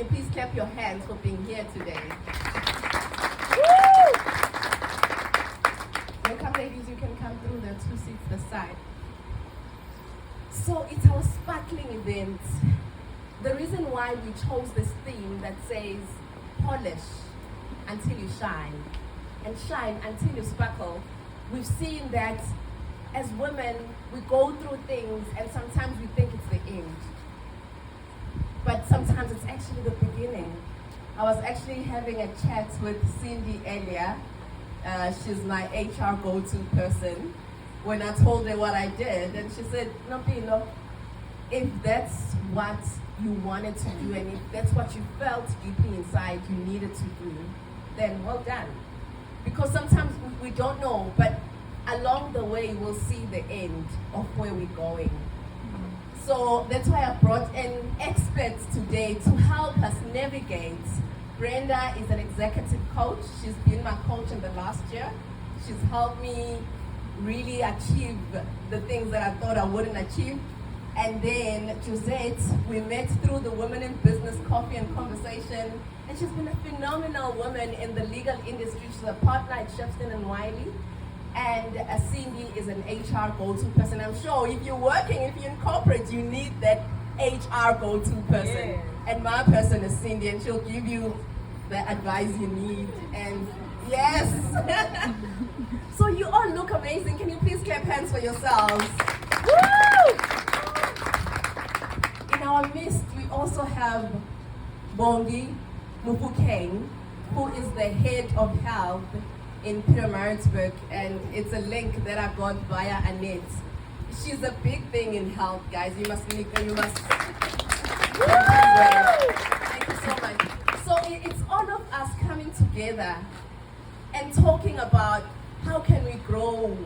you please clap your hands for being here today? Woo! Welcome, ladies. You can come through the 2 seats this side. So it's our sparkling event. The reason why we chose this theme that says polish until you shine and shine until you sparkle, we've seen that as women, we go through things and sometimes we think it's the end. But sometimes it's actually the beginning. I was actually having a chat with Sindy earlier. She's my HR go-to person. When I told her what I did, and she said, Nompilo, if that's what you wanted to do and if that's what you felt deeply inside you needed to do, then well done. Because sometimes we don't know, but along the way we'll see the end of where we're going. So that's why I brought in experts today to help us navigate. Brenda is an executive coach. She's been my coach in the last year. She's helped me really achieve the things that I thought I wouldn't achieve. And then Josette, we met through the Women in Business Coffee and Conversation. And she's been a phenomenal woman in the legal industry. She's a partner at Ecksteen and Wiley. And Sindy is an HR go-to person. I'm sure if you're working, if you're in corporate, you need that HR go-to person. Yeah. And my person is Sindy, and she'll give you the advice you need. And yes! So you all look amazing. Can you please clap hands for yourselves? Woo! In our midst, we also have Bongi Mufukeng, who is the head of health in Pietermaritzburg, and it's a link that I got via Annette. She's a big thing in health, guys. You must meet her, you must. Thank you so much. So it's all of us coming together and talking about how can we grow.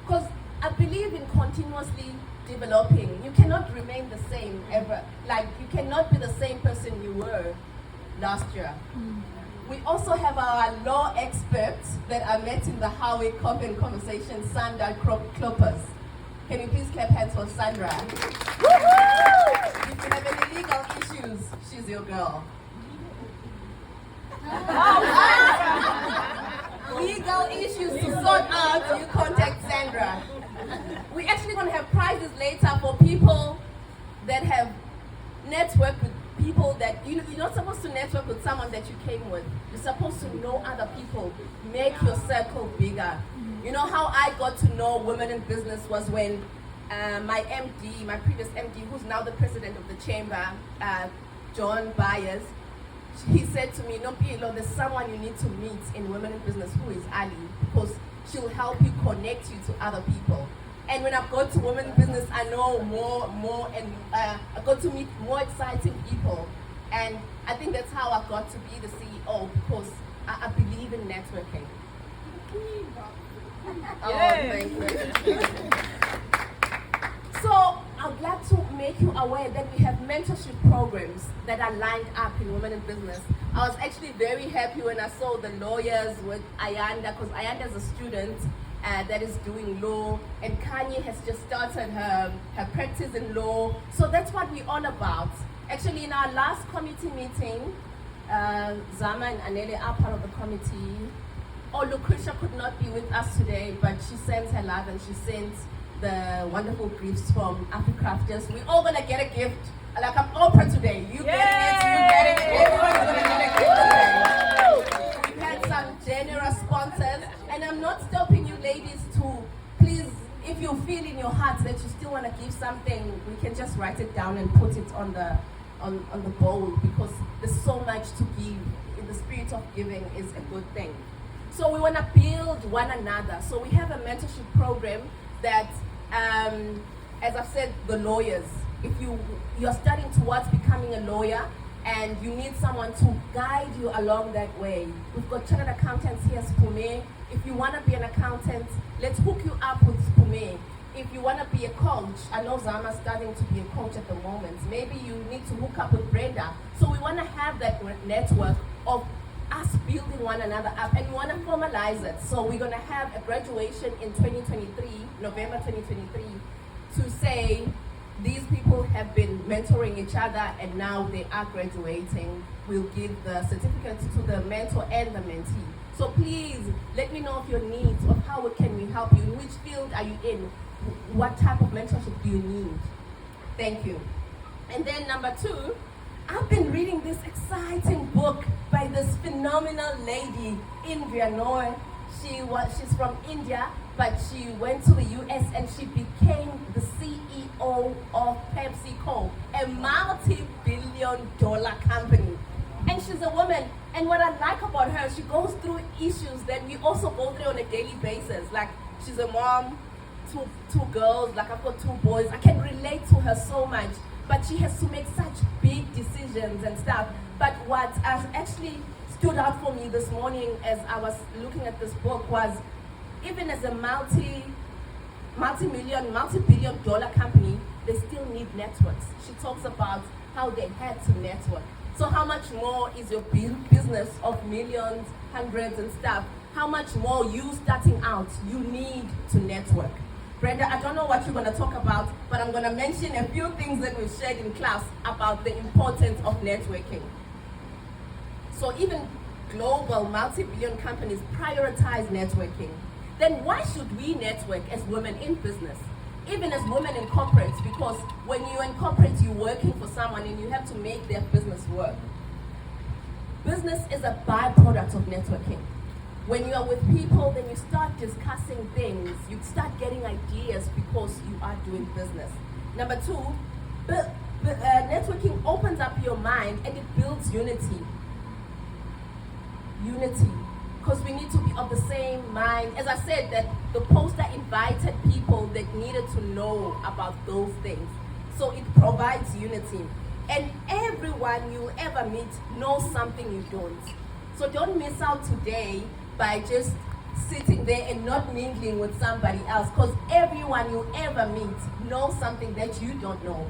Because I believe in continuously developing. You cannot remain the same ever. Like, you cannot be the same person you were last year. We also have our law experts that I met in the Highway Coffee and Conversation, Sandra Kloppers. Can you please clap hands for Sandra? If you have any legal issues, she's your girl. Legal issues to sort out, you contact Sandra. We're actually going to have prizes later for people that have networked with people that you're not supposed to network with someone that you came with. You're supposed to know other people. Make your circle bigger. You know how I got to know women in business was when my MD, my previous MD, who's now the president of the chamber, John Byers, he said to me, Nompilo, there's someone you need to meet in women in business who is Ali, because she'll help you connect you to other people. And when I've got to women in business, I know more, and I got to meet more exciting people. And I think that's how I got to be the CEO, because I believe in networking. Thank you. So I'd like to make you aware that we have mentorship programs that are lined up in Women in Business. I was actually very happy when I saw the lawyers with Ayanda, because Ayanda is a student that is doing law, and Kanye has just started her practice in law. So that's what we're all about. Actually, in our last committee meeting, Zama and Anele are part of the committee. Lucretia could not be with us today, but she sends her love and she sends the wonderful gifts from Africrafters. We're all gonna get a gift. Like I'm Oprah today. You getting it, you getting it, everyone's gonna get a gift today. We've had some generous sponsors, and I'm not stopping you ladies to, please, if you feel in your heart that you still wanna give something, we can just write it down and put it on the bowl, because there's so much to give. In the spirit of giving is a good thing. So we want to build one another. So we have a mentorship program that, as I've said, the lawyers, if you're studying towards becoming a lawyer and you need someone to guide you along that way, we've got chartered accountants here, Spume. If you want to be an accountant, let's hook you up with Spume. If you want to be a coach, I know Zama's starting to be a coach at the moment. Maybe you need to hook up with Brenda. So we want to have that network of us building one another up, and we want to formalize it. So we're going to have a graduation in 2023, November 2023, to say These people have been mentoring each other and now they are graduating. We'll give the certificates to the mentor and the mentee. So please let me know of your needs, of how can we help you, in which field are you in, what type of mentorship do you need. Thank you. And then number 2, I've been reading this exciting book by this phenomenal lady, Indria Noor. She's from India, but she went to the US and she became the CEO of PepsiCo, a multi-billion-dollar company. And she's a woman, and what I like about her, she goes through issues that we also go through on a daily basis. Like, she's a mom, two girls, like I've got 2 boys. I can relate to her so much, but she has to make such big decisions and stuff. But what has actually stood out for me this morning as I was looking at this book was, even as a multi-billion-dollar company, they still need networks. She talks about how they had to network. So how much more is your business of millions, hundreds and stuff? How much more you starting out, you need to network. Brenda, I don't know what you're going to talk about, but I'm going to mention a few things that we've shared in class about the importance of networking. So even global multi-billion companies prioritize networking. Then why should we network as women in business? Even as women in corporate, because when you're in corporate, you're working for someone and you have to make their business work. Business is a byproduct of networking. When you are with people, then you start discussing things, you start getting ideas because you are doing business. Number 2, networking opens up your mind and it builds unity. Because we need to be of the same mind. As I said, that the poster invited people that needed to know about those things. So it provides unity. And everyone you ever meet knows something you don't. So don't miss out today by just sitting there and not mingling with somebody else, because everyone you ever meet knows something that you don't know.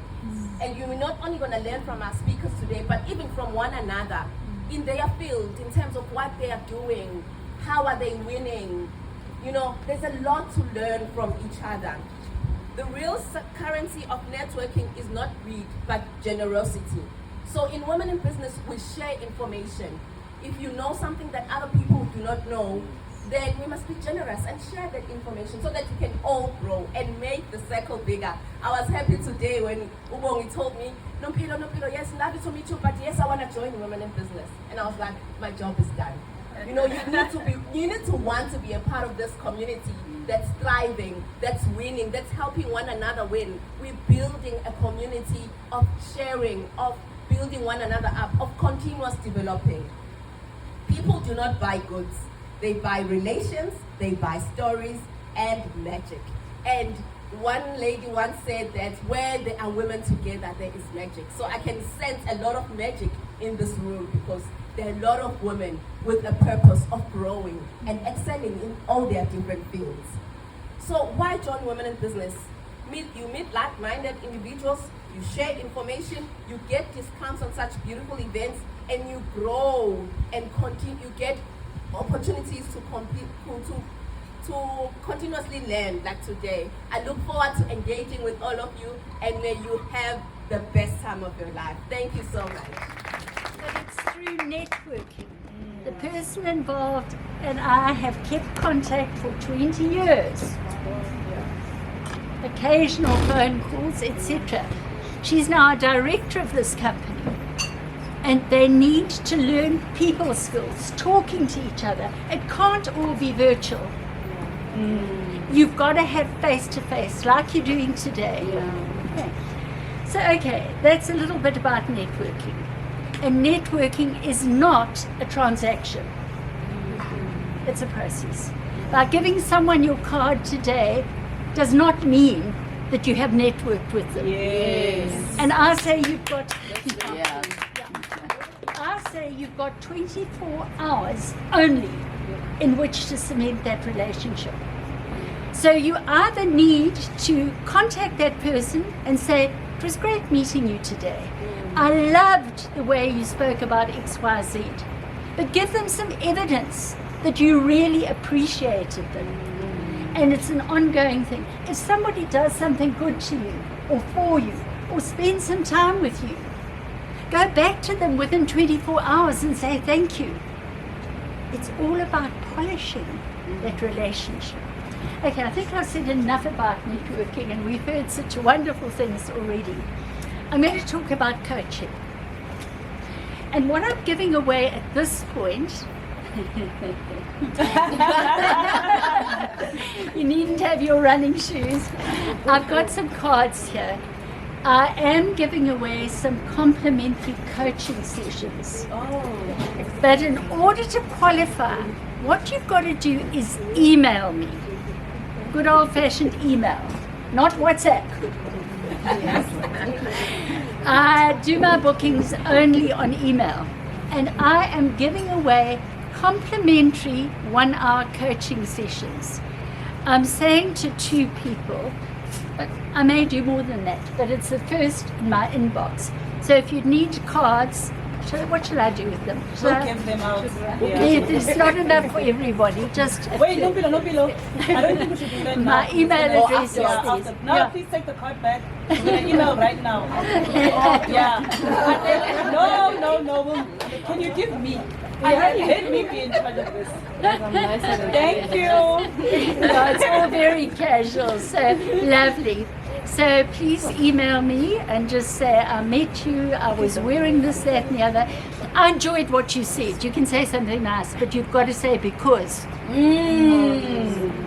And you're not only going to learn from our speakers today, but even from one another in their field, in terms of what they are doing, how are they winning. You know, there's a lot to learn from each other. The real currency of networking is not greed, but generosity. So in Women in Business, we share information. If you know something that other people do not know, then we must be generous and share that information so that we can all grow and make the circle bigger. I was happy today when Ubongi told me, Nompilo, yes, love it to meet you, but yes, I want to join Women in Business. And I was like, my job is done. You know, you need to want to be a part of this community that's thriving, that's winning, that's helping one another win. We're building a community of sharing, of building one another up, of continuous developing. People do not buy goods. They buy relations, they buy stories, and magic. And one lady once said that where there are women together, there is magic. So I can sense a lot of magic in this room because there are a lot of women with a purpose of growing and excelling in all their different fields. So why join Women in Business? You meet like-minded individuals, you share information, you get discounts on such beautiful events, and you grow and continue. You get opportunities to continuously learn, like today. I look forward to engaging with all of you, and may you have the best time of your life. Thank you so much. But it's through networking. The person involved and I have kept contact for 20 years. Occasional phone calls, etc. She's now a director of this company. And they need to learn people skills, talking to each other. It can't all be virtual. You've got to have face-to-face, like you're doing today. Okay. So, that's a little bit about networking. And networking is not a transaction. It's a process. By giving someone your card today does not mean that you have networked with them. Yes. And I say you've got... Yeah. I say you've got 24 hours only in which to cement that relationship. So you either need to contact that person and say, it was great meeting you today. I loved the way you spoke about XYZ. But give them some evidence that you really appreciated them. And it's an ongoing thing. If somebody does something good to you or for you or spends some time with you, go back to them within 24 hours and say thank you. It's all about polishing that relationship. Okay, I think I've said enough about networking, and we've heard such wonderful things already. I'm going to talk about coaching. And what I'm giving away at this point, you needn't have your running shoes. I've got some cards here. I am giving away some complimentary coaching sessions. But in order to qualify, what you've got to do is email me. Good old-fashioned email, not WhatsApp. I do my bookings only on email, and I am giving away complimentary 1-hour coaching sessions. I'm saying to 2 people, but I may do more than that, but it's the first in my inbox. So if you need cards, what shall I do with them? We'll give them out. It's not enough for everybody. Just wait, no below. I don't think we should do that now. My email address is after. No, please take the card back. We're gonna email right now. No. Can you give me? Let me be in charge of this. Thank you. No, it's all very casual, so lovely. So please email me and just say, I met you, I was wearing this, that and the other. I enjoyed what you said. You can say something nice, but you've got to say because.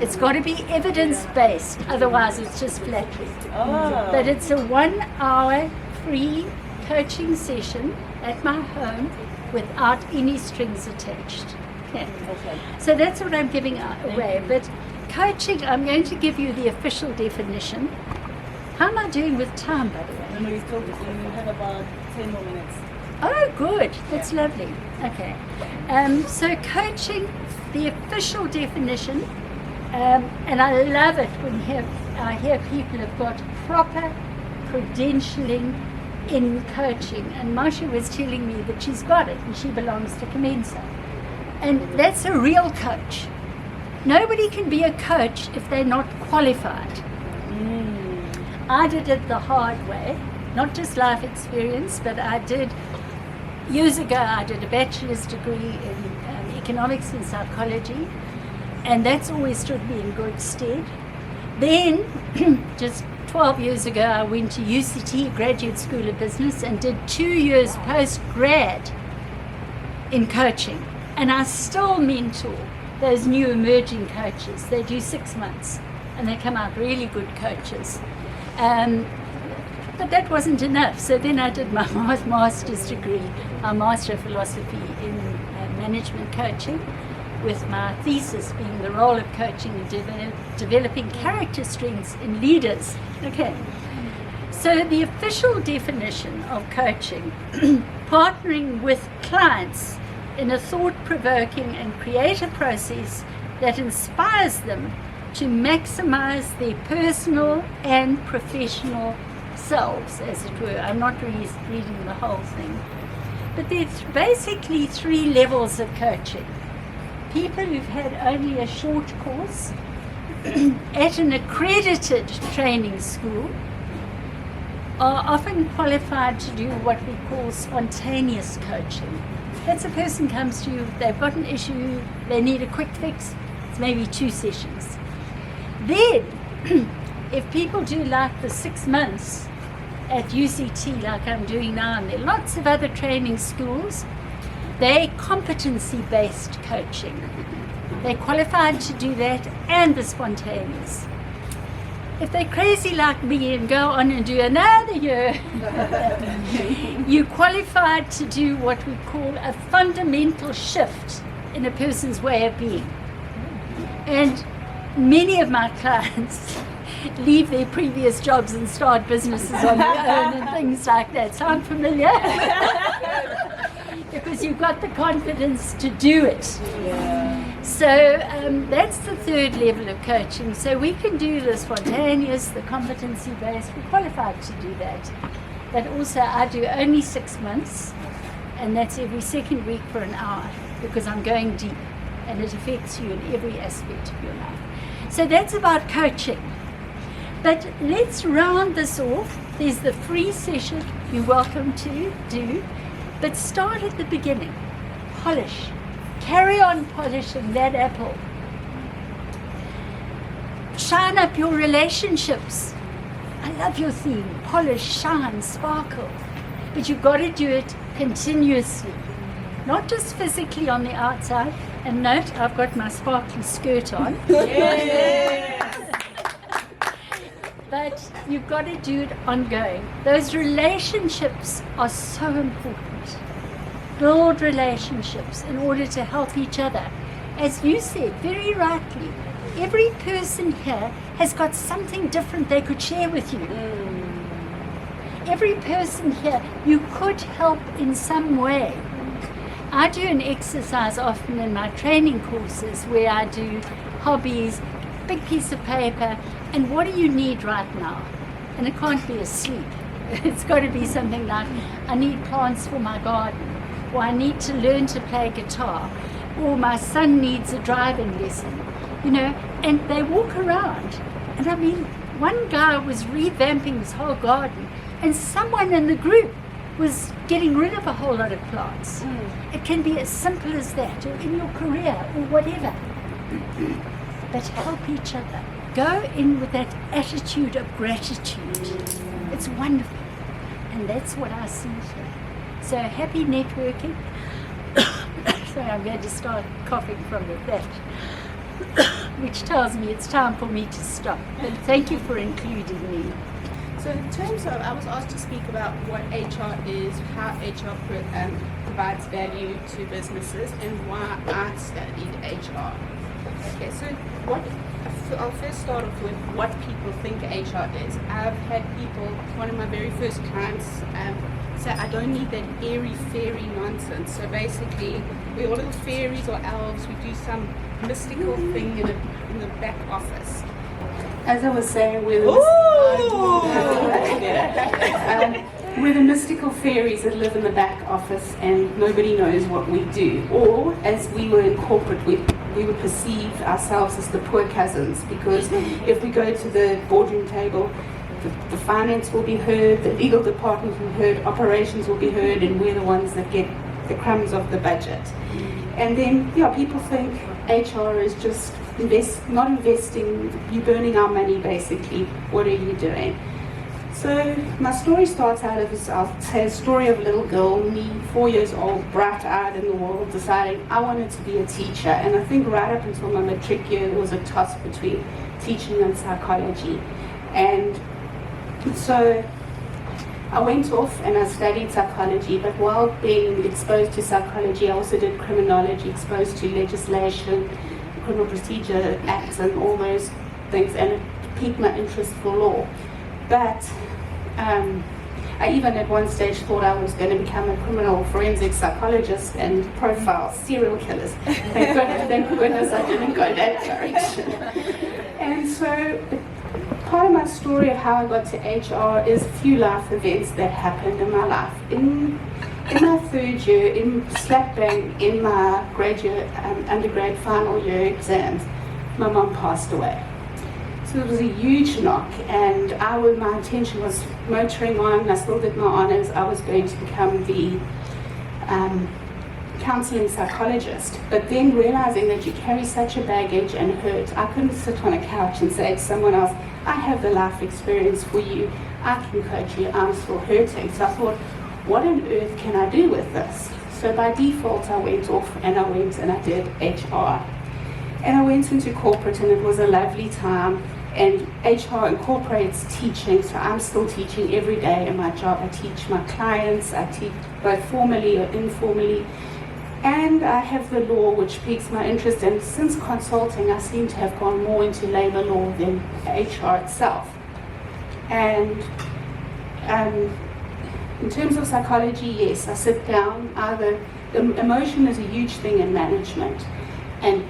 It's got to be evidence-based, otherwise it's just flattery. But it's a 1-hour free coaching session at my home without any strings attached. Okay. So that's what I'm giving away. But coaching, I'm going to give you the official definition. How am I doing with time, by the way? No, you still you have about 10 more minutes. Oh, good. That's lovely. Okay. So coaching, the official definition, and I love it when I hear people have got proper credentialing in coaching. And Masha was telling me that she's got it and she belongs to Commensa. And that's a real coach. Nobody can be a coach if they're not qualified. I did it the hard way, not just life experience, but years ago I did a bachelor's degree in economics and psychology, and that's always stood me in good stead. Then, just 12 years ago, I went to UCT, Graduate School of Business, and did 2 years post-grad in coaching. And I still mentor those new emerging coaches. They do 6 months, and they come out really good coaches. But that wasn't enough. So then I did my master's degree, my Master of Philosophy in Management Coaching, with my thesis being the role of coaching in developing character strengths in leaders. Okay. So the official definition of coaching, partnering with clients in a thought-provoking and creative process that inspires them to maximize their personal and professional selves, as it were. I'm not really reading the whole thing. But there's basically 3 levels of coaching. People who've had only a short course at an accredited training school are often qualified to do what we call spontaneous coaching. That's a person comes to you, they've got an issue, they need a quick fix, it's maybe 2 sessions. Then, if people do like the 6 months at UCT, like I'm doing now, and there are lots of other training schools, they're competency-based coaching. They're qualified to do that and the spontaneous. If they're crazy like me and go on and do another year, you're qualified to do what we call a fundamental shift in a person's way of being. And many of my clients leave their previous jobs and start businesses on their own and things like that. Sound familiar? Because you've got the confidence to do it. Yeah. So that's the 3rd level of coaching. So we can do the spontaneous, the competency-based. We're qualified to do that. But also I do only 6 months, and that's every 2nd week for an hour, because I'm going deep, and it affects you in every aspect of your life. So that's about coaching. But let's round this off. There's the free session you're welcome to do, but start at the beginning. Polish. Carry on polishing that apple. Shine up your relationships. I love your theme. Polish, shine, sparkle. But you've got to do it continuously. Not just physically on the outside. And note, I've got my sparkly skirt on. Yes. But you've got to do it ongoing. Those relationships are so important. Build relationships in order to help each other. As you said very rightly, every person here has got something different they could share with you. Every person here you could help in some way. I do an exercise often in my training courses where I do hobbies, big piece of paper, and what do you need right now? And it can't be a sleep. It's got to be something like, I need plants for my garden, or I need to learn to play guitar, or my son needs a driving lesson, and they walk around. And I mean, one guy was revamping his whole garden, and someone in the group was getting rid of a whole lot of plants. It can be as simple as that, or in your career, or whatever. But help each other. Go in with that attitude of gratitude. It's wonderful. And that's what I see here. So happy networking. Sorry, I'm going to start coughing from that, which tells me it's time for me to stop. But thank you for including me. So in terms of, I was asked to speak about what HR is, how HR provides value to businesses, and why I studied HR. Okay, so I'll first start off with what people think HR is. I've had people, one of my very first clients, say I don't need that airy fairy nonsense. So basically, we're all little fairies or elves. We do some mystical thing in the back office. As I was saying, we're the mystical fairies that live in the back office and nobody knows what we do. Or, as we were in corporate, we would perceive ourselves as the poor cousins, because if we go to the boardroom table, the finance will be heard, the legal department will be heard, operations will be heard, and we're the ones that get the crumbs of the budget. And then, people think HR is just not investing, you're burning our money basically. What are you doing? So my story starts out of I'll say a story of a little girl, me, 4 years old, bright-eyed in the world, deciding I wanted to be a teacher. And I think right up until my matric year, there was a toss between teaching and psychology. And so I went off and I studied psychology, but while being exposed to psychology, I also did criminology, exposed to legislation, criminal procedure acts and all those things, and it piqued my interest for law. But I even at one stage thought I was going to become a criminal forensic psychologist and profile serial killers. Thank goodness I didn't go that direction. And so part of my story of how I got to HR is a few life events that happened in my life. In my third year, slap bang in my undergrad final year exams, my mum passed away. So it was a huge knock, and my intention was motoring on. I still did my honours. I was going to become the counselling psychologist, but then realising that you carry such a baggage and hurt, I couldn't sit on a couch and say to someone else, I have the life experience for you, I can coach you, I'm still hurting. So I thought, what on earth can I do with this? So by default I went off and I did HR. And I went into corporate, and it was a lovely time. And HR incorporates teaching, so I'm still teaching every day in my job. I teach my clients, I teach both formally or informally. And I have the law, which piques my interest. And since consulting, I seem to have gone more into labor law than HR itself. And in terms of psychology, yes, I sit down. The emotion is a huge thing in management. And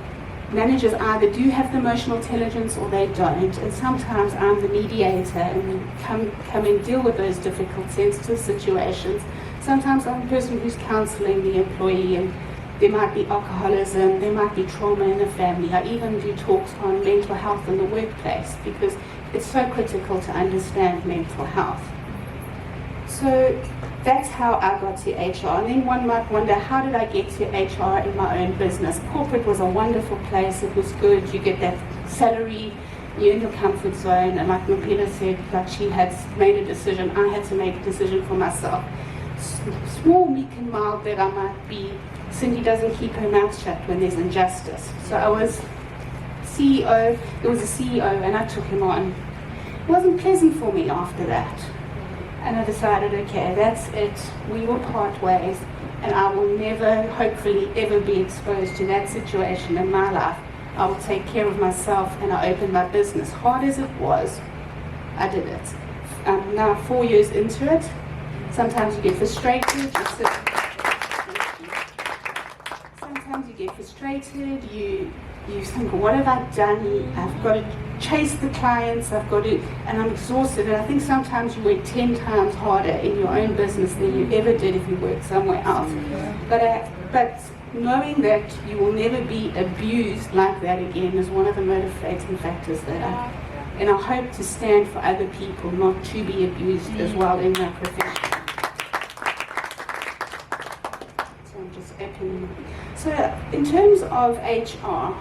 managers either do have the emotional intelligence or they don't, and sometimes I'm the mediator and come and deal with those difficult, sensitive situations. Sometimes I'm the person who's counselling the employee and There might be alcoholism, there might be trauma in the family. I even do talks on mental health in the workplace because it's so critical to understand mental health. So that's how I got to HR. And then one might wonder, how did I get to HR in my own business? Corporate was a wonderful place, it was good, you get that salary, you're in your comfort zone, and like Mapila said, like she had made a decision, I had to make a decision for myself. Small, meek and mild that I might be, Sindy doesn't keep her mouth shut when there's injustice. So I was CEO, there was a CEO and I took him on. It wasn't pleasant for me after that. And I decided, okay, that's it, we will part ways, and I will never, hopefully, ever be exposed to that situation in my life. I will take care of myself, and I opened my business. Hard as it was, I did it. Now 4 years into it, sometimes you get frustrated, you think, what have I done? I've got to chase the clients, and I'm exhausted. And I think sometimes you work 10 times harder in your own business than you ever did if you worked somewhere else. But knowing that you will never be abused like that again is one of the motivating factors and I hope to stand for other people not to be abused as well in their profession. So I'm just opening. So in terms of HR,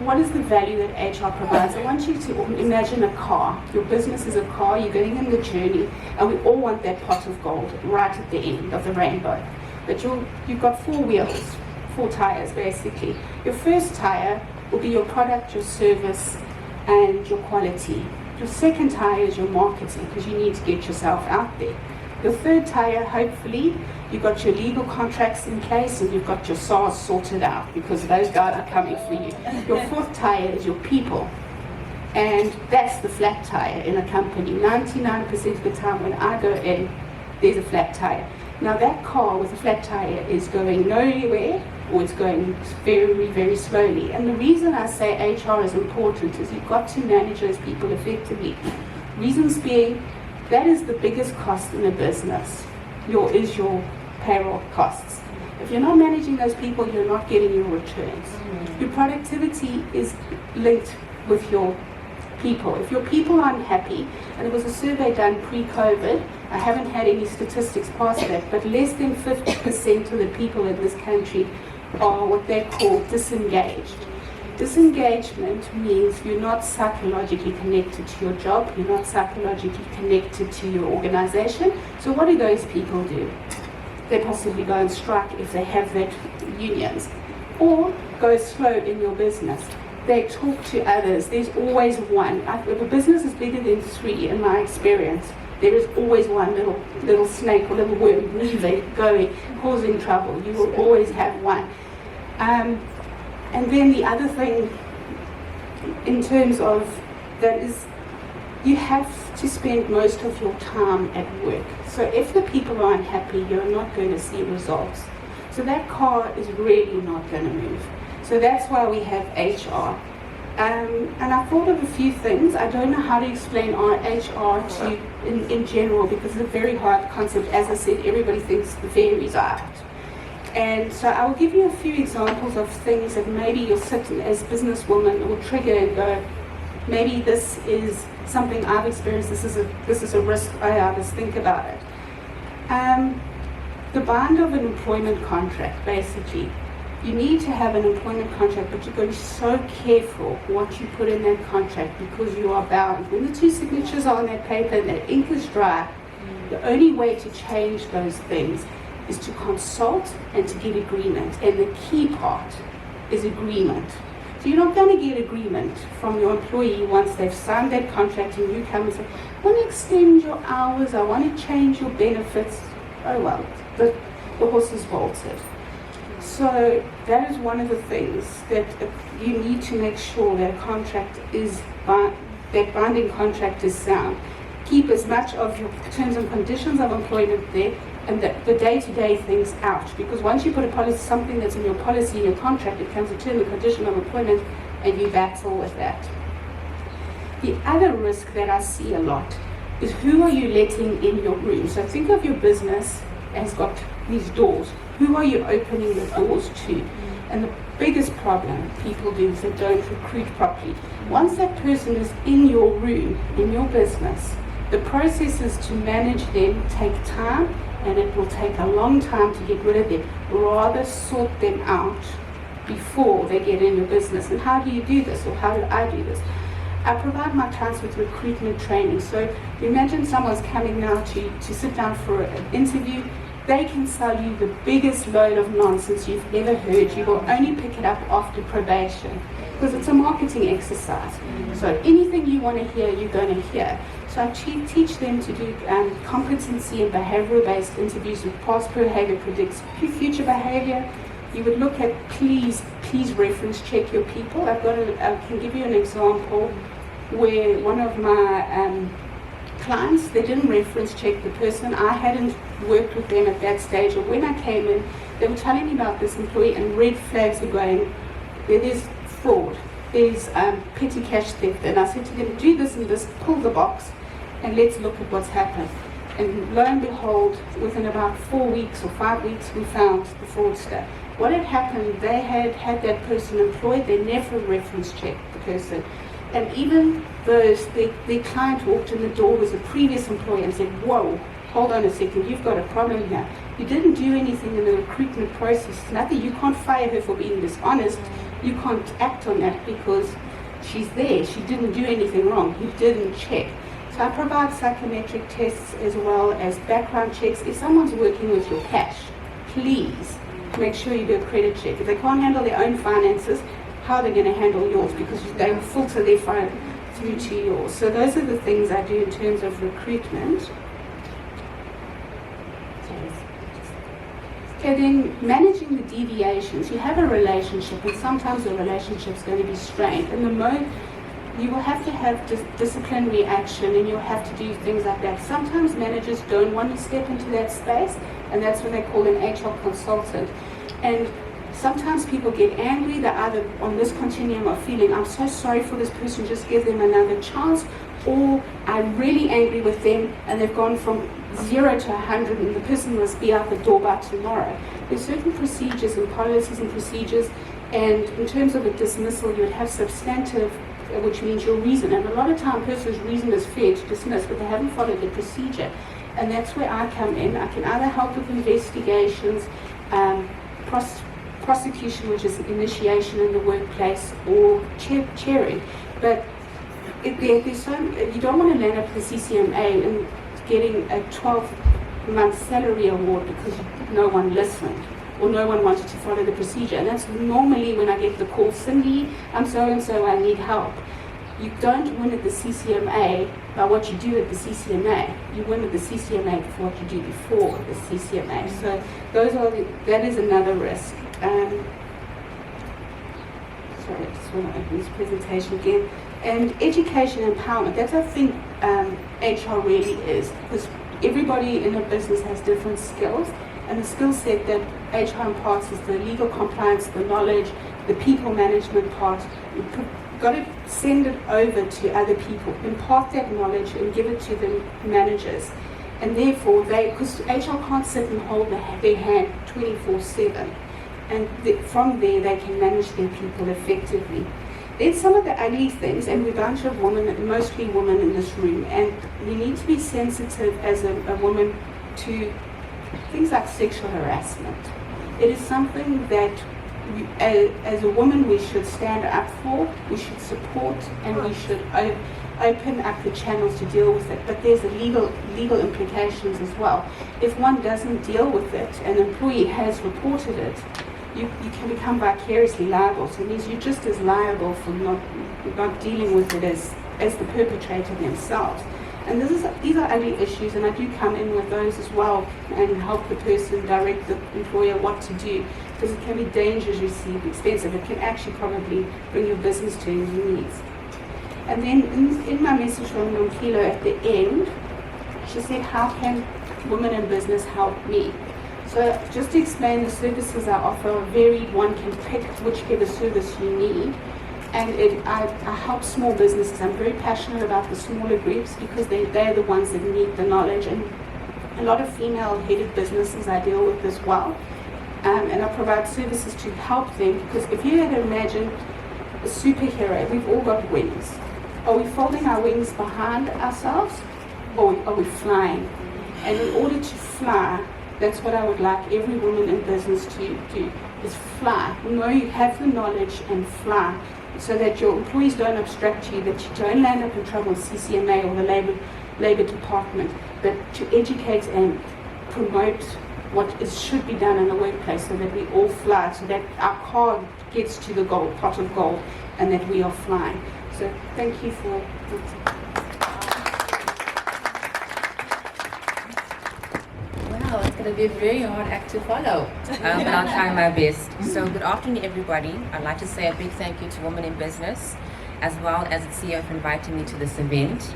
what is the value that HR provides? I want you to imagine a car. Your business is a car, you're going on the journey, and we all want that pot of gold right at the end of the rainbow. But you've got 4 wheels, 4 tires basically. Your first tire will be your product, your service, and your quality. Your second tire is your marketing, because you need to get yourself out there. Your third tire, hopefully, you've got your legal contracts in place and you've got your SARS sorted out, because those guys are coming for you. Your fourth tire is your people. And that's the flat tire in a company. 99% of the time when I go in, there's a flat tire. Now that car with a flat tire is going nowhere, or it's going very, very slowly. And the reason I say HR is important is you've got to manage those people effectively. Reasons being, that is the biggest cost in a business, your payroll costs. If you're not managing those people, you're not getting your returns. Your productivity is linked with your people. If your people aren't happy, and there was a survey done pre-COVID, I haven't had any statistics past that, but less than 50% of the people in this country are what they call disengaged. Disengagement means you're not psychologically connected to your job, you're not psychologically connected to your organization. So what do those people do? They possibly go on strike if they have that unions, or go slow in your business. They talk to others. There's always one. If a business is bigger than 3, in my experience, there is always one little snake or little worm weaving, going, causing trouble. You will always have one. And then the other thing, in terms of that, is you have to spend most of your time at work. So if the people aren't happy, you're not going to see results. So that car is really not going to move. So that's why we have HR. And I thought of a few things. I don't know how to explain our HR in general, because it's a very hard concept. As I said, everybody thinks the fairies are out. And so I will give you a few examples of things that maybe you'll sit as businesswoman will trigger and go, maybe this is something I've experienced, this is a risk, I just think about it. The bind of an employment contract, basically. You need to have an employment contract, but you've got to be so careful what you put in that contract, because you are bound. When the 2 signatures are on that paper and that ink is dry, the only way to change those things is to consult and to get agreement. And the key part is agreement. So you're not going to get agreement from your employee once they've signed that contract and you come and say, I want to extend your hours, I want to change your benefits. Oh well, the horse is bolted. So that is one of the things that you need to make sure that a contract is, that binding contract is sound. Keep as much of your terms and conditions of employment there, and the day-to-day things out. Because once you put a policy, something that's in your policy, in your contract, it becomes a term and condition of employment, and you battle with that. The other risk that I see a lot is, who are you letting in your room? So think of your business as got these doors. Who are you opening the doors to? And the biggest problem people do is they don't recruit properly. Once that person is in your room, in your business, the processes to manage them take time, and it will take a long time to get rid of them. Rather sort them out before they get in your business. And how do you do this, or how do I do this? I provide my clients with recruitment training. So imagine someone's coming now to sit down for an interview. They can sell you the biggest load of nonsense you've ever heard. You will only pick it up after probation, because it's a marketing exercise. So anything you want to hear, you're going to hear. So I teach them to do competency and behavioral-based interviews with past behavior predicts future behavior. You would look at, please reference check your people. I can give you an example where one of my clients, they didn't reference check the person. I hadn't worked with them at that stage, or when I came in, they were telling me about this employee, and red flags were going, there's fraud, there's petty cash theft, and I said to them, do this and this, pull the box, and let's look at what's happened. And lo and behold, within about 4 weeks or 5 weeks, we found the fraudster. What had happened, they had that person employed, they never reference checked the person. And even those, their client walked in the door, was a previous employee, and said, whoa, hold on a second, you've got a problem here. You didn't do anything in the recruitment process. Nothing. You can't fire her for being dishonest. You can't act on that because she's there. She didn't do anything wrong. You didn't check. So I provide psychometric tests as well as background checks. If someone's working with your cash, please make sure you do a credit check. If they can't handle their own finances, how are they going to handle yours? Because they will filter their phone through to yours. So those are the things I do in terms of recruitment. Okay, then managing the deviations. You have a relationship, and sometimes the relationship's going to be strained. And you will have to have disciplinary action, and you'll have to do things like that. Sometimes managers don't want to step into that space, and that's when they call an HR consultant. And sometimes people get angry. They're either on this continuum of feeling, I'm so sorry for this person, just give them another chance, or I'm really angry with them and they've gone from 0 to 100 and the person must be out the door by tomorrow. There's certain procedures and policies and procedures, and in terms of a dismissal, you would have substantive, which means your reason. And a lot of time, a person's reason is fair to dismiss, but they haven't followed the procedure. And that's where I come in. I can either help with investigations, prosecution, which is initiation in the workplace, or chairing. But you don't want to land up with the CCMA and getting a 12-month salary award because no one listened or no one wanted to follow the procedure. And that's normally when I get the call, Sindy, I'm so-and-so, I need help. You don't win at the CCMA by what you do at the CCMA. You win at the CCMA for what you do before the CCMA. So that is another risk. Sorry, I just want to open this presentation again. And education empowerment, that's I think HR really is, because everybody in a business has different skills, and the skill set that HR imparts is the legal compliance, the knowledge, the people management part. You've got to send it over to other people, impart that knowledge and give it to the managers. And therefore, because HR can't sit and hold their hand 24/7, and from there they can manage their people effectively. There's some of the ugly things, and we're a bunch of women, mostly women in this room, and you need to be sensitive as a woman to things like sexual harassment. It is something that as a woman we should stand up for, we should support, and we should open up the channels to deal with it. But there's legal implications as well. If one doesn't deal with it, an employee has reported it, you can become vicariously liable. So it means you're just as liable for not dealing with it as the perpetrator themselves. And these are ugly issues, and I do come in with those as well and help the person direct the employer what to do, because it can be dangerously expensive. It can actually probably bring your business to your knees. And then in my message from Nomphilo at the end, she said, how can women in business help me? So just to explain, the services I offer are varied. One can pick whichever service you need. And I help small businesses. I'm very passionate about the smaller groups because they're the ones that need the knowledge. And a lot of female-headed businesses I deal with as well. and I provide services to help them, because if you had to imagine a superhero, we've all got wings. Are we folding our wings behind ourselves, or are we flying? And in order to fly, that's what I would like every woman in business to do, is fly. Know you have the knowledge and fly, so that your employees don't obstruct you, that you don't land up in trouble with CCMA or the Labour Department, but to educate and promote what should be done in the workplace, so that we all fly, so that our car gets to the gold, pot of gold, and that we are flying. So thank you for... Wow, it's going to be a very hard act to follow, but I'll try my best. So good afternoon, everybody. I'd like to say a big thank you to Women in Business, as well as the CEO for inviting me to this event.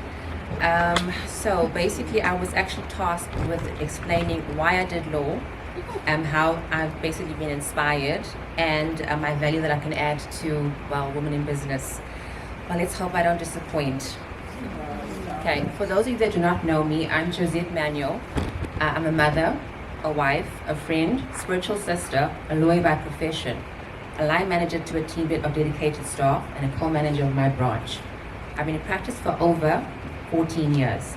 So basically, I was actually tasked with explaining why I did law, how I've basically been inspired, and my value that I can add to, well, women in business. Well, let's hope I don't disappoint. Okay, for those of you that do not know me, I'm Josette Manuel. I'm a mother, a wife, a friend, spiritual sister, a lawyer by profession, a line manager to a team of dedicated staff, and a co-manager of my branch. I've been in practice for over 14 years.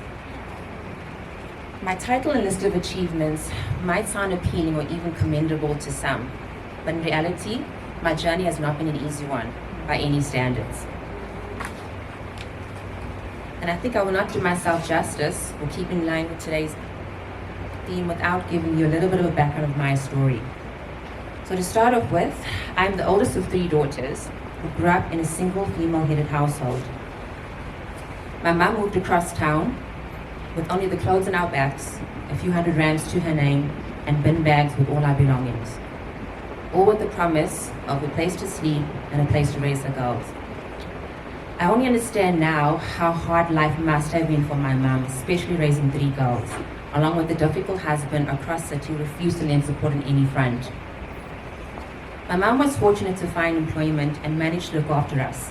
My title and list of achievements might sound appealing or even commendable to some, but in reality, my journey has not been an easy one by any standards. And I think I will not do myself justice or keep in line with today's theme without giving you a little bit of a background of my story. So to start off with, I'm the oldest of 3 daughters who grew up in a single female-headed household. My mum moved across town with only the clothes on our backs, a few hundred rands to her name, and bin bags with all our belongings. All with the promise of a place to sleep and a place to raise her girls. I only understand now how hard life must have been for my mum, especially raising 3 girls, along with a difficult husband across city who refused to lend support on any front. My mum was fortunate to find employment and managed to look after us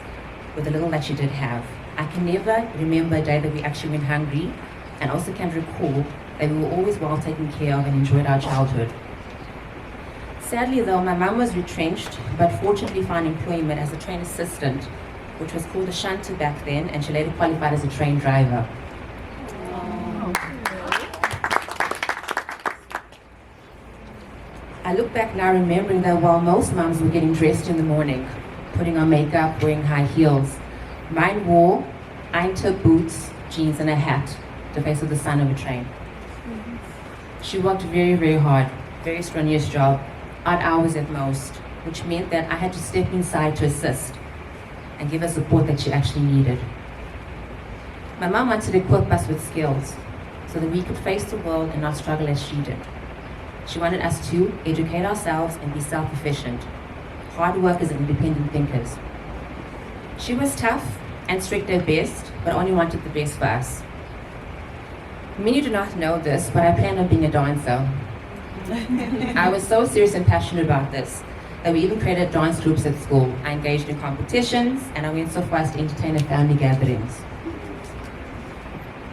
with the little that she did have. I can never remember a day that we actually went hungry, and also can recall that we were always well taken care of and enjoyed our childhood. Sadly though, my mum was retrenched, but fortunately found employment as a train assistant, which was called a shunter back then, and she later qualified as a train driver. I look back now remembering that while most mums were getting dressed in the morning, putting on makeup, wearing high heels, mine wore iron-toed boots, jeans and a hat to face with the sun of a train. She worked very, very hard, very strenuous job, odd hours at most, which meant that I had to step inside to assist and give her support that she actually needed. My mum wanted to equip us with skills so that we could face the world and not struggle as she did. She wanted us to educate ourselves and be self-efficient, hard workers and independent thinkers. She was tough and strict at best, but only wanted the best for us. Many do not know this, but I planned on being a dancer. I was so serious and passionate about this that we even created dance groups at school. I engaged in competitions, and I went so far as to entertain at family gatherings.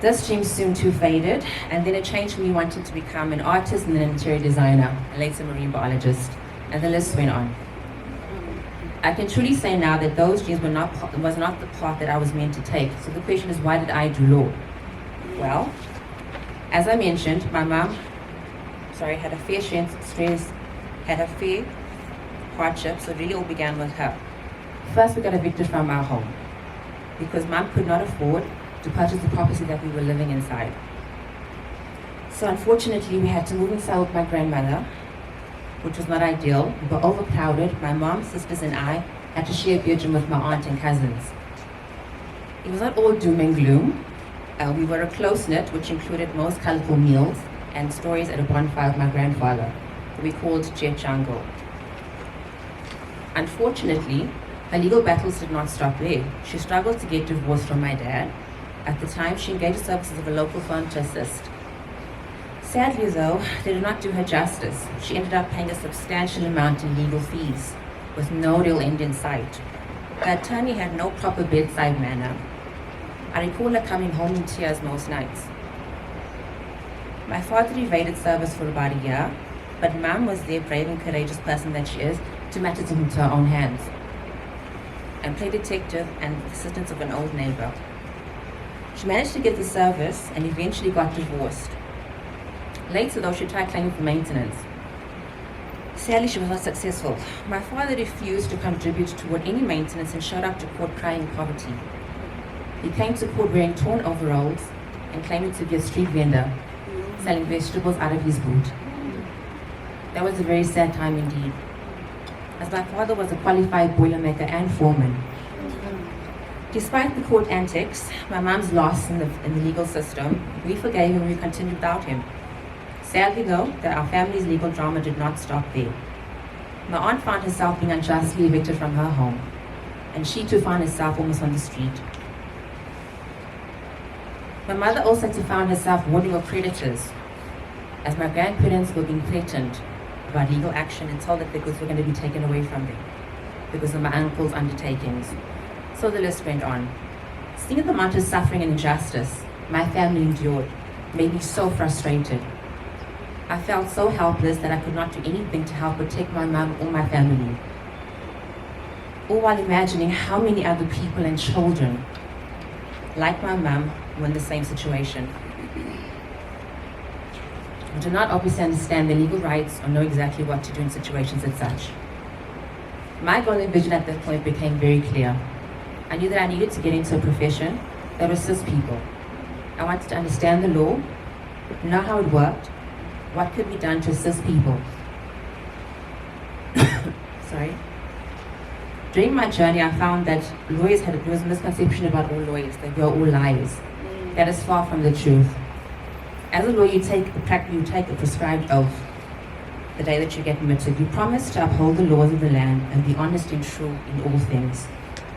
This dream soon too faded, and then it changed for me wanting to become an artist and an interior designer, and later marine biologist, and the list went on. I can truly say now that those dreams was not the path that I was meant to take. So the question is, why did I do law? Well, as I mentioned, my mom, had a fair stress, had a fair hardship, so it really all began with her. First, we got evicted from our home because mom could not afford to purchase the property that we were living inside. So unfortunately, we had to move inside with my grandmother, which was not ideal. We were overcrowded. My mom, sisters, and I had to share a bedroom with my aunt and cousins. It was not all doom and gloom. We were a close-knit, which included most colorful meals and stories at a bonfire with my grandfather, who we called Jet Jungle. Unfortunately, her legal battles did not stop there. She struggled to get divorced from my dad. At the time, she engaged the services of a local firm to assist. Sadly though, they did not do her justice. She ended up paying a substantial amount in legal fees, with no real end in sight. The attorney had no proper bedside manner. I recall her coming home in tears most nights. My father evaded service for about a year, but Mum was the brave and courageous person that she is to match it into her own hands and play detective and the assistance of an old neighbor. She managed to get the service and eventually got divorced. Later though, she tried claiming for maintenance. Sadly, she was not successful. My father refused to contribute toward any maintenance and showed up to court crying poverty. He came to court wearing torn overalls and claiming to be a street vendor, selling vegetables out of his boot. That was a very sad time indeed, as my father was a qualified boilermaker and foreman. Despite the court antics, my mum's loss in the legal system, we forgave him and we continued without him. Sadly though, that our family's legal drama did not stop there. My aunt found herself being unjustly evicted from her home, and she too found herself almost on the street. My mother also found herself warning of creditors, as my grandparents were being threatened about legal action and told that their goods were going to be taken away from them because of my uncle's undertakings. So the list went on. Seeing the amount of suffering and injustice my family endured made me so frustrated. I felt so helpless that I could not do anything to help protect my mum or my family. All while imagining how many other people and children, like my mum, were in the same situation. I do not obviously understand their legal rights or know exactly what to do in situations as such. My goal and vision at that point became very clear. I knew that I needed to get into a profession that would assist people. I wanted to understand the law, know how it worked, what could be done to assist people. Sorry. During my journey, I found that there was a misconception about all lawyers, that we are all liars. That is far from the truth. As a lawyer, you take a prescribed oath the day that you get admitted. You promise to uphold the laws of the land and be honest and true in all things,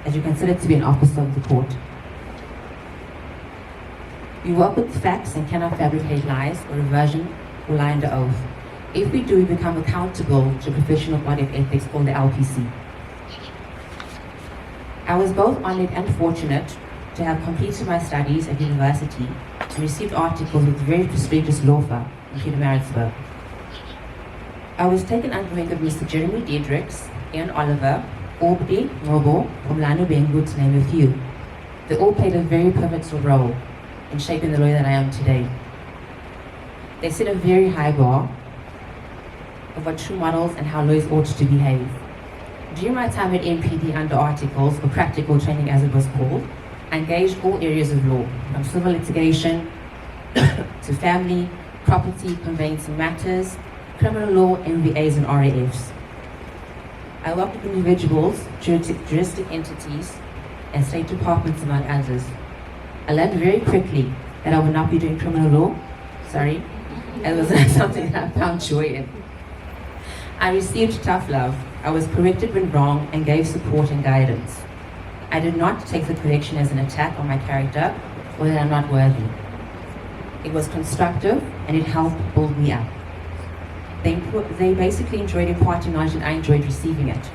as you consider to be an officer of the court. We work with facts and cannot fabricate lies or reversion or lie under oath. If we do, we become accountable to a professional body of ethics called the LPC. I was both honored and fortunate to have completed my studies at university and received articles with a very prestigious law firm in Pietermaritzburg. I was taken under wing of Mr. Jeremy Diedrichs, Ian Oliver, Aubrey, Robo, Omlano Bengu, to name a few. They all played a very pivotal role in shaping the lawyer that I am today. They set a very high bar of what true models and how lawyers ought to behave. During my time at MPD under articles, or practical training as it was called, I engaged all areas of law, from civil litigation to family, property, conveyancing matters, criminal law, MVAs and RAFs. I worked with individuals, juristic entities, and state departments, among others. I learned very quickly that I would not be doing criminal law. Sorry. It was not something that I found joy in. I received tough love. I was corrected when wrong and gave support and guidance. I did not take the correction as an attack on my character or that I'm not worthy. It was constructive and it helped build me up. They basically enjoyed imparting knowledge and I enjoyed receiving it.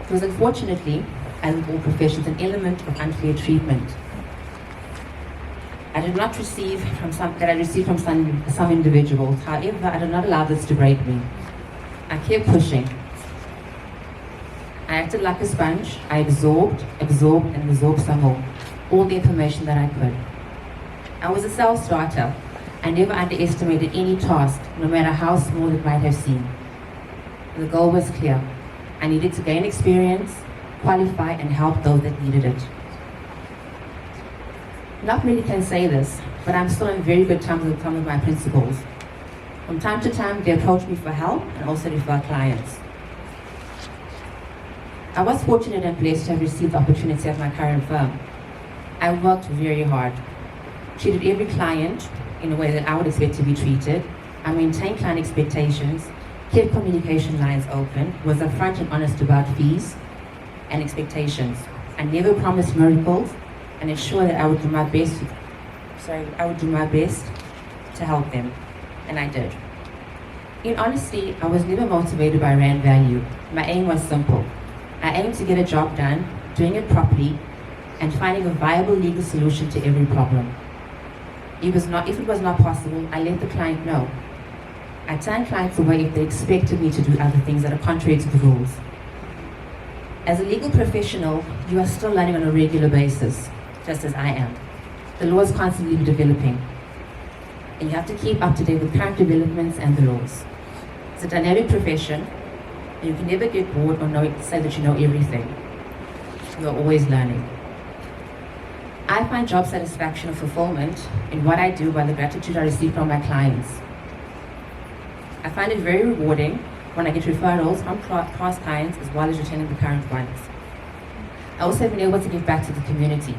It was unfortunately, as with all professions, an element of unfair treatment. I did not receive from some individuals. However, I did not allow this to break me. I kept pushing. I acted like a sponge. I absorbed, and absorbed some more. All the information that I could. I was a self-starter. I never underestimated any task, no matter how small it might have seemed. The goal was clear. I needed to gain experience, qualify, and help those that needed it. Not many can say this, but I'm still in very good terms with some of my principals. From time to time, they approach me for help and also refer clients. I was fortunate and blessed to have received the opportunity at my current firm. I worked very hard, treated every client in a way that I would expect to be treated. I maintained client expectations, kept communication lines open, was upfront and honest about fees and expectations. I never promised miracles and ensured that I would do my best to help them, and I did. In honesty, I was never motivated by rand value. My aim was simple. I aimed to get a job done, doing it properly, and finding a viable legal solution to every problem. If it was not possible, I let the client know. I turn clients away if they expected me to do other things that are contrary to the rules. As a legal professional, you are still learning on a regular basis, just as I am. The law is constantly developing, and you have to keep up to date with current developments and the laws. It's a dynamic profession, and you can never get bored or say that you know everything. You are always learning. I find job satisfaction and fulfillment in what I do by the gratitude I receive from my clients. I find it very rewarding when I get referrals from past clients as well as retaining the current ones. I also have been able to give back to the community.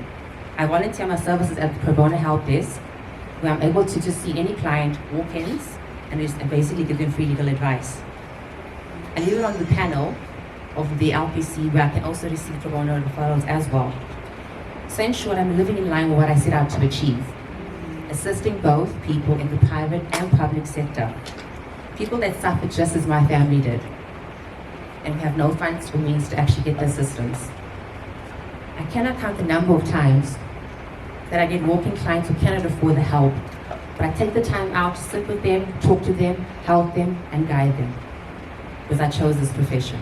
I volunteer my services at the Pro Bono Help Desk, where I'm able to just see any client walk-ins and basically give them free legal advice. And even on the panel of the LPC, where I can also receive Pro Bono referrals as well. So in short, I'm living in line with what I set out to achieve, assisting both people in the private and public sector. People that suffer just as my family did, and we have no funds or means to actually get the assistance. I cannot count the number of times that I get walking clients who cannot afford the help, but I take the time out to sit with them, talk to them, help them, and guide them, because I chose this profession.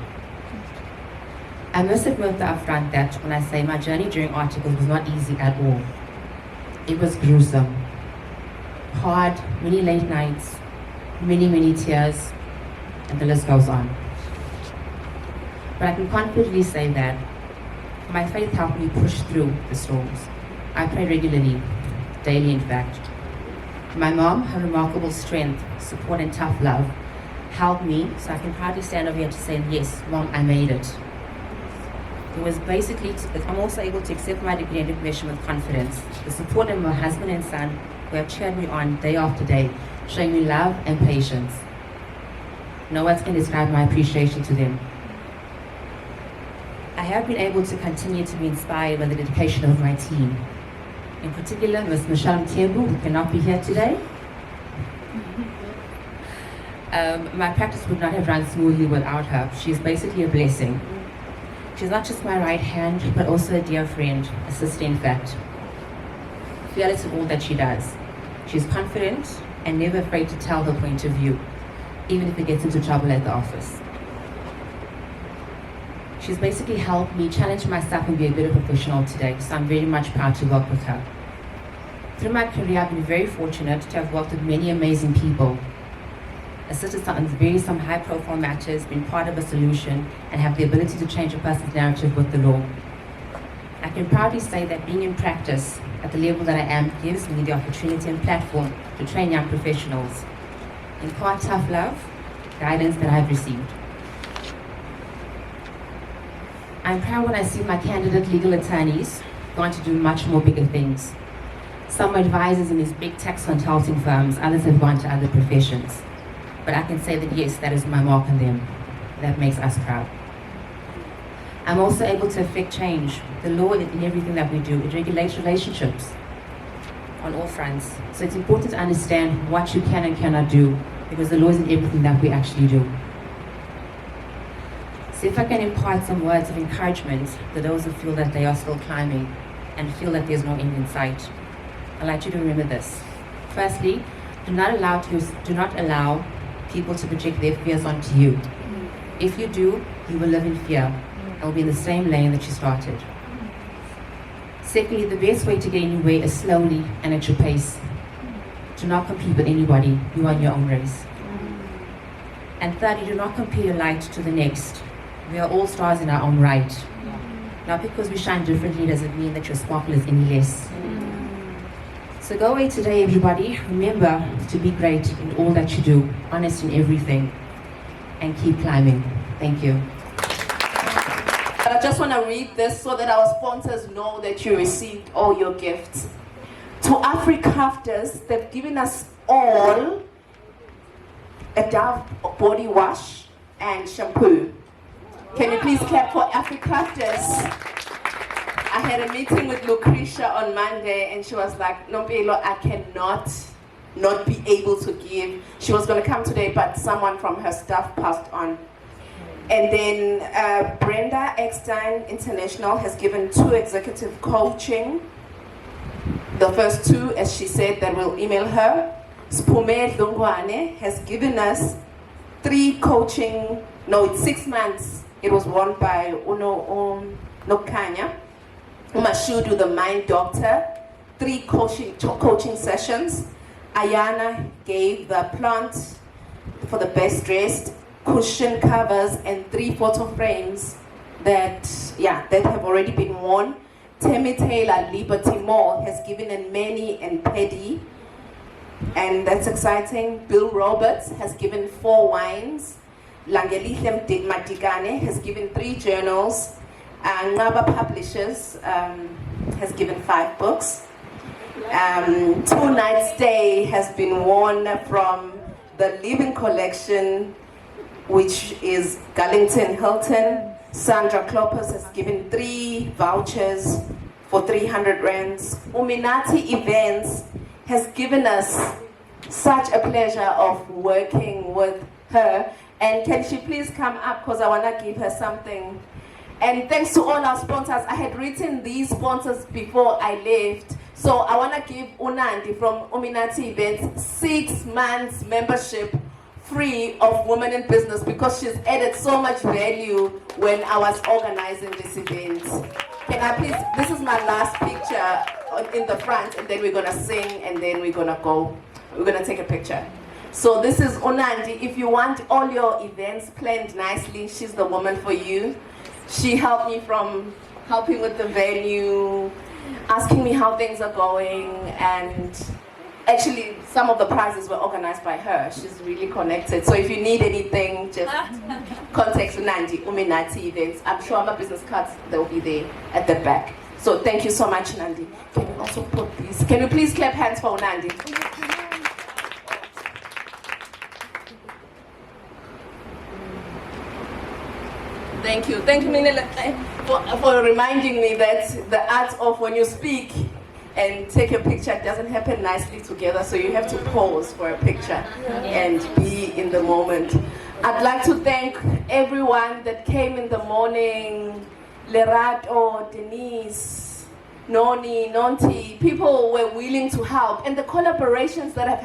I must admit up front that when I say my journey during articles was not easy at all. It was gruesome, hard, many late nights, many tears, and the list goes on. But I can confidently say that my faith helped me push through the storms. I pray regularly, daily in fact. My mom, her remarkable strength, support and tough love helped me, so I can proudly stand over here to say, yes, Mom, I made it. It was basically, I'm also able to accept my degree and recognition with confidence. The support of my husband and son, who have cheered me on day after day, showing me love and patience. No words can describe my appreciation to them. I have been able to continue to be inspired by the dedication of my team. In particular, Ms. Michelle Mthembu, who cannot be here today. My practice would not have run smoothly without her. She is basically a blessing. She's not just my right hand, but also a dear friend, a sister in fact. Fearless in all that she does. She's confident and never afraid to tell her point of view, even if it gets into trouble at the office. She's basically helped me challenge myself and be a better professional today, so I'm very much proud to work with her. Through my career, I've been very fortunate to have worked with many amazing people, assisted on some high-profile matters, been part of a solution, and have the ability to change a person's narrative with the law. I can proudly say that being in practice at the level that I am gives me the opportunity and platform to train young professionals. In part, tough love, guidance that I've received. I'm proud when I see my candidate legal attorneys go on to do much more bigger things. Some are advisors in these big tax consulting firms, others have gone to other professions. But I can say that yes, that is my mark on them. That makes us proud. I'm also able to affect change. The law in everything that we do, it regulates relationships on all fronts. So it's important to understand what you can and cannot do, because the law is in everything that we actually do. So if I can impart some words of encouragement to those who feel that they are still climbing and feel that there's no end in sight, I'd like you to remember this. Firstly, do not allow people to project their fears onto you. If you do, you will live in fear and will be in the same lane that you started. Secondly, the best way to get anywhere is slowly and at your pace. Do not compete with anybody. You are in your own race. And thirdly, do not compare your light to the next. We are all stars in our own right. Not because we shine differently does it mean that your sparkle is any less. So go away today, everybody. Remember to be great in all that you do, honest in everything, and keep climbing. Thank you. I just want to read this so that our sponsors know that you received all your gifts. To Africrafters, they've given us all a Dove body wash and shampoo. Can you please clap for Africrafters? I had a meeting with Lucretia on Monday and she was like, Nompelo, I cannot not be able to give. She was going to come today, but someone from her staff passed on. And then Brenda, Ecksteen International, has given 2 executive coaching. The first 2, as she said, that we'll email her. Spume Dongwane has given us 6 months. It was won by Uno Nokanya. Umashudu, the mind doctor, 3 coaching sessions. Ayana gave the plant for the best dressed, cushion covers, and 3 photo frames that have already been worn. Temi Taylor, Liberty Mall, has given in Manny and Paddy, and that's exciting. Bill Roberts has given 4 wines. Langelihlem Matikane has given 3 journals. Ngaba Publishers has given 5 books. 2 Nights Stay has been won from the Living Collection, which is Garlington Hilton. Sandra Kloppers has given 3 vouchers for 300 rands. Uminati Events has given us such a pleasure of working with her. And can she please come up, because I want to give her something. And thanks to all our sponsors. I had written these sponsors before I left. So I want to give Unandi from Uminati Events 6 months membership free of Women in Business, because she's added so much value when I was organizing this event. Can I please, this is my last picture in the front, and then we're gonna sing, and then we're gonna take a picture. So this is Unandi. If you want all your events planned nicely, she's the woman for you. She helped me from helping with the venue, asking me how things are going, and actually some of the prizes were organized by her. She's really connected. So if you need anything, just contact Unandi, Uminati Events. I'm sure my business cards, they'll be there at the back. So thank you so much, Nandi. Can you also put these? Can you please clap hands for Unandi? Thank you, Minele, for reminding me that the art of when you speak and take a picture doesn't happen nicely together, so you have to pause for a picture and be in the moment. I'd like to thank everyone that came in the morning, Lerato, Denise, Noni, Nonti. People were willing to help, and the collaborations that have